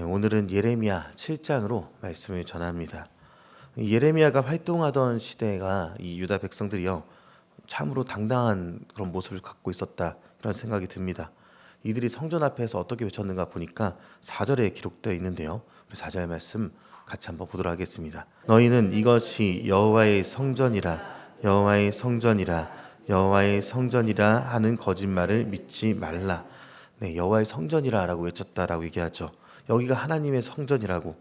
오늘은 예레미야 7장으로 말씀을 전합니다. 예레미야가 활동하던 시대가 이 유다 백성들이요 참으로 당당한 그런 모습을 갖고 있었다, 이런 생각이 듭니다. 이들이 성전 앞에서 어떻게 외쳤는가 보니까 4절에 기록되어 있는데요. 4절 말씀 같이 한번 보도록 하겠습니다. 너희는 이것이 여호와의 성전이라, 여호와의 성전이라, 여호와의 성전이라 하는 거짓말을 믿지 말라. 네, 여호와의 성전이라라고 외쳤다라고 얘기하죠. 여기가 하나님의 성전이라고.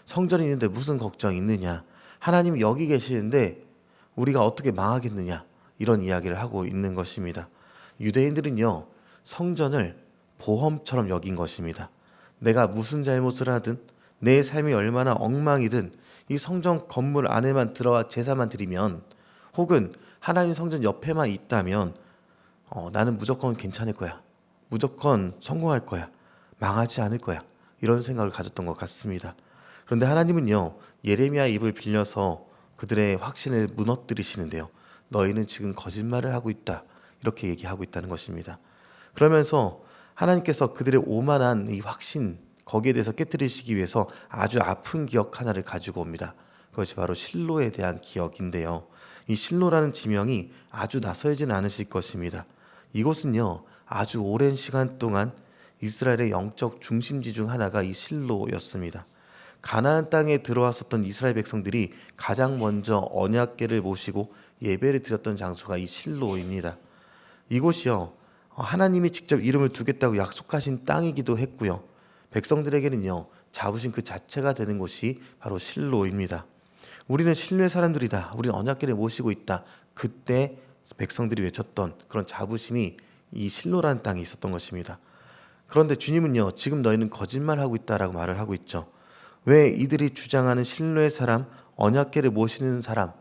성전이 있는데 무슨 걱정이 있느냐, 하나님이 여기 계시는데 우리가 어떻게 망하겠느냐, 이런 이야기를 하고 있는 것입니다. 유대인들은요 성전을 보험처럼 여긴 것입니다. 내가 무슨 잘못을 하든, 내 삶이 얼마나 엉망이든 이 성전 건물 안에만 들어와 제사만 드리면, 혹은 하나님 성전 옆에만 있다면 나는 무조건 괜찮을 거야, 무조건 성공할 거야, 망하지 않을 거야, 이런 생각을 가졌던 것 같습니다. 그런데 하나님은요 예레미야 입을 빌려서 그들의 확신을 무너뜨리시는데요, 너희는 지금 거짓말을 하고 있다, 이렇게 얘기하고 있다는 것입니다. 그러면서 하나님께서 그들의 오만한 이 확신, 거기에 대해서 깨뜨리시기 위해서 아주 아픈 기억 하나를 가지고 옵니다. 그것이 바로 실로에 대한 기억인데요, 이 실로라는 지명이 아주 낯설지는 않으실 것입니다. 이곳은요 아주 오랜 시간 동안 이스라엘의 영적 중심지 중 하나가 이 실로였습니다. 가나안 땅에 들어왔었던 이스라엘 백성들이 가장 먼저 언약궤를 모시고 예배를 드렸던 장소가 이 실로입니다. 이곳이요 하나님이 직접 이름을 두겠다고 약속하신 땅이기도 했고요, 백성들에게는요 잡으신 그 자체가 되는 곳이 바로 실로입니다. 우리는 실로의 사람들이다, 우리는 언약궤를 모시고 있다, 그때 백성들이 외쳤던 그런 자부심이 이 실로라는 땅에 있었던 것입니다. 그런데 주님은요 지금 너희는 거짓말하고 있다라고 말을 하고 있죠. 왜 이들이 주장하는 실로의 사람, 언약궤를 모시는 사람,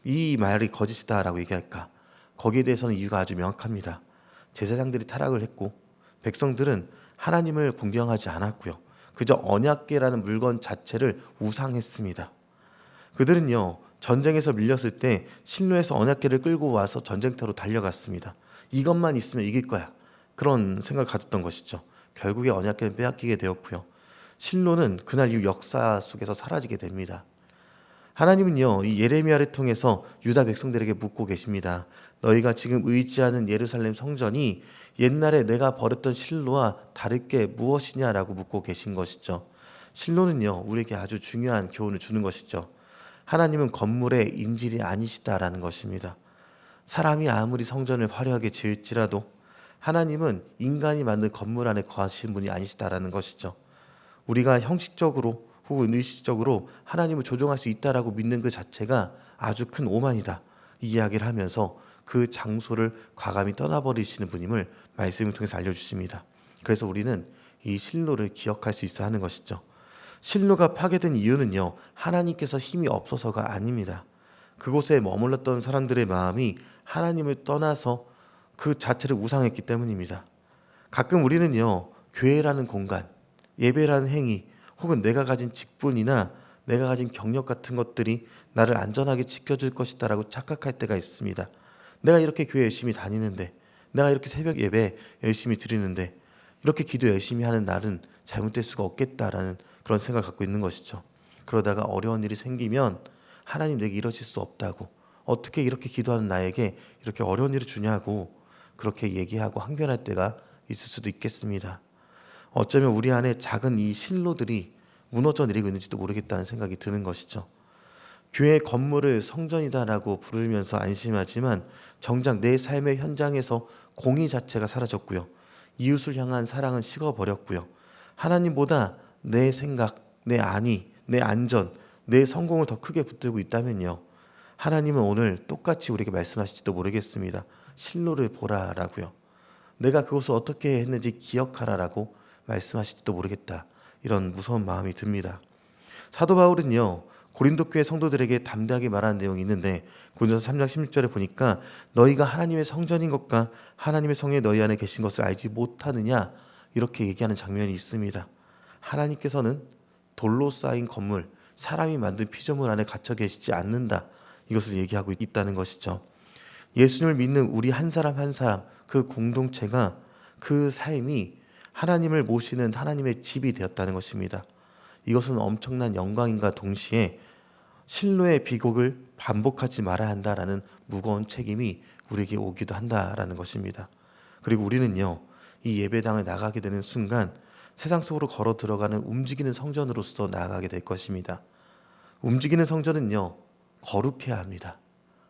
이 말이 거짓이다라고 얘기할까? 거기에 대해서는 이유가 아주 명확합니다. 제사장들이 타락을 했고 백성들은 하나님을 공경하지 않았고요, 그저 언약궤라는 물건 자체를 우상했습니다. 그들은요 전쟁에서 밀렸을 때 실로에서 언약궤를 끌고 와서 전쟁터로 달려갔습니다. 이것만 있으면 이길 거야, 그런 생각을 가졌던 것이죠. 결국에 언약궤는 빼앗기게 되었고요, 실로는 그날 이후 역사 속에서 사라지게 됩니다. 하나님은요 이 예레미야를 통해서 유다 백성들에게 묻고 계십니다. 너희가 지금 의지하는 예루살렘 성전이 옛날에 내가 버렸던 실로와 다를 게 무엇이냐라고 묻고 계신 것이죠. 실로는요 우리에게 아주 중요한 교훈을 주는 것이죠. 하나님은 건물의 인질이 아니시다라는 것입니다. 사람이 아무리 성전을 화려하게 지을지라도 하나님은 인간이 만든 건물 안에 거하시는 분이 아니시다라는 것이죠. 우리가 형식적으로 혹은 의식적으로 하나님을 조종할 수 있다라고 믿는 그 자체가 아주 큰 오만이다, 이 이야기를 하면서 그 장소를 과감히 떠나버리시는 분임을 말씀을 통해서 알려주십니다. 그래서 우리는 이 실로를 기억할 수 있어야 하는 것이죠. 실로가 파괴된 이유는요 하나님께서 힘이 없어서가 아닙니다. 그곳에 머물렀던 사람들의 마음이 하나님을 떠나서 그 자체를 우상했기 때문입니다. 가끔 우리는요 교회라는 공간, 예배라는 행위, 혹은 내가 가진 직분이나 내가 가진 경력 같은 것들이 나를 안전하게 지켜줄 것이다 라고 착각할 때가 있습니다. 내가 이렇게 교회 열심히 다니는데, 내가 이렇게 새벽 예배 열심히 드리는데, 이렇게 기도 열심히 하는 나는 잘못될 수가 없겠다라는 그런 생각을 갖고 있는 것이죠. 그러다가 어려운 일이 생기면 하나님 내게 이러실 수 없다고, 어떻게 이렇게 기도하는 나에게 이렇게 어려운 일을 주냐고 그렇게 얘기하고 항변할 때가 있을 수도 있겠습니다. 어쩌면 우리 안에 작은 이 실로들이 무너져 내리고 있는지도 모르겠다는 생각이 드는 것이죠. 교회 건물을 성전이다라고 부르면서 안심하지만 정작 내 삶의 현장에서 공의 자체가 사라졌고요, 이웃을 향한 사랑은 식어버렸고요, 하나님보다 내 생각, 내 안위, 내 안전, 내 성공을 더 크게 붙들고 있다면요, 하나님은 오늘 똑같이 우리에게 말씀하실지도 모르겠습니다. 실로를 보라라고요, 내가 그것을 어떻게 했는지 기억하라라고 말씀하실지도 모르겠다, 이런 무서운 마음이 듭니다. 사도 바울은요 고린도 교회 성도들에게 담대하게 말하는 내용이 있는데, 고린도서 3장 16절에 보니까 너희가 하나님의 성전인 것과 하나님의 성령이 너희 안에 계신 것을 알지 못하느냐, 이렇게 얘기하는 장면이 있습니다. 하나님께서는 돌로 쌓인 건물, 사람이 만든 피조물 안에 갇혀 계시지 않는다, 이것을 얘기하고 있다는 것이죠. 예수님을 믿는 우리 한 사람 한 사람, 그 공동체가, 그 삶이 하나님을 모시는 하나님의 집이 되었다는 것입니다. 이것은 엄청난 영광인가 동시에 실로의 비곡을 반복하지 말아야 한다라는 무거운 책임이 우리에게 오기도 한다라는 것입니다. 그리고 우리는요, 이 예배당을 나가게 되는 순간 세상 속으로 걸어 들어가는 움직이는 성전으로서 나아가게 될 것입니다. 움직이는 성전은요, 거룩해야 합니다.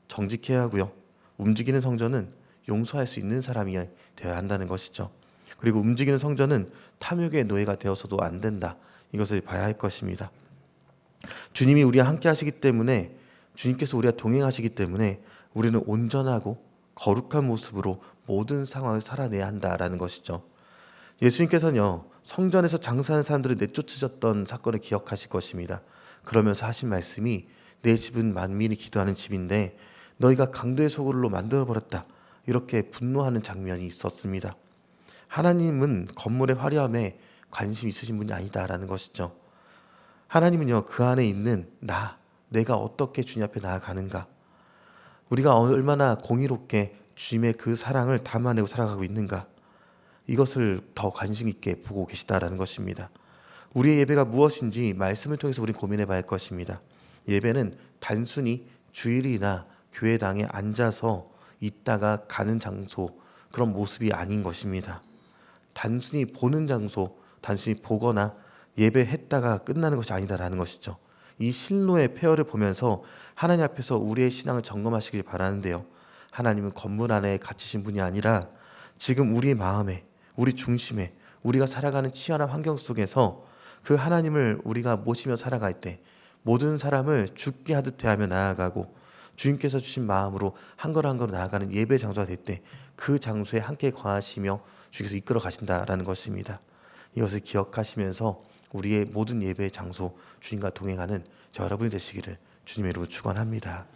정직해야 하고요. 움직이는 성전은 용서할 수 있는 사람이 되어야 한다는 것이죠. 그리고 움직이는 성전은 탐욕의 노예가 되어서도 안 된다. 이것을 봐야 할 것입니다. 주님이 우리와 함께 하시기 때문에, 주님께서 우리와 동행하시기 때문에 우리는 온전하고 거룩한 모습으로 모든 상황을 살아내야 한다라는 것이죠. 예수님께서는요, 성전에서 장사하는 사람들을 내쫓으셨던 사건을 기억하실 것입니다. 그러면서 하신 말씀이 내 집은 만민이 기도하는 집인데 너희가 강도의 소굴로 만들어버렸다. 이렇게 분노하는 장면이 있었습니다. 하나님은 건물의 화려함에 관심 있으신 분이 아니다라는 것이죠. 하나님은요, 그 안에 있는 내가 어떻게 주님 앞에 나아가는가, 우리가 얼마나 공의롭게 주님의 그 사랑을 담아내고 살아가고 있는가, 이것을 더 관심 있게 보고 계시다라는 것입니다. 우리의 예배가 무엇인지 말씀을 통해서 우리 고민해 봐야 할 것입니다. 예배는 단순히 주일이나 교회당에 앉아서 있다가 가는 장소, 그런 모습이 아닌 것입니다. 단순히 보는 장소, 단순히 보거나 예배했다가 끝나는 것이 아니다라는 것이죠. 이 실로의 폐허를 보면서 하나님 앞에서 우리의 신앙을 점검하시길 바라는데요, 하나님은 건물 안에 갇히신 분이 아니라 지금 우리 마음에, 우리 중심에, 우리가 살아가는 치열한 환경 속에서 그 하나님을 우리가 모시며 살아갈 때 모든 사람을 죽게 하듯 대하며 나아가고 주님께서 주신 마음으로 한 걸음 한 걸음 나아가는 예배 장소가 될 때 그 장소에 함께 거하시며 주께서 이끌어 가신다라는 것입니다. 이것을 기억하시면서 우리의 모든 예배의 장소, 주님과 동행하는 저 여러분이 되시기를 주님의 이름으로 축원합니다.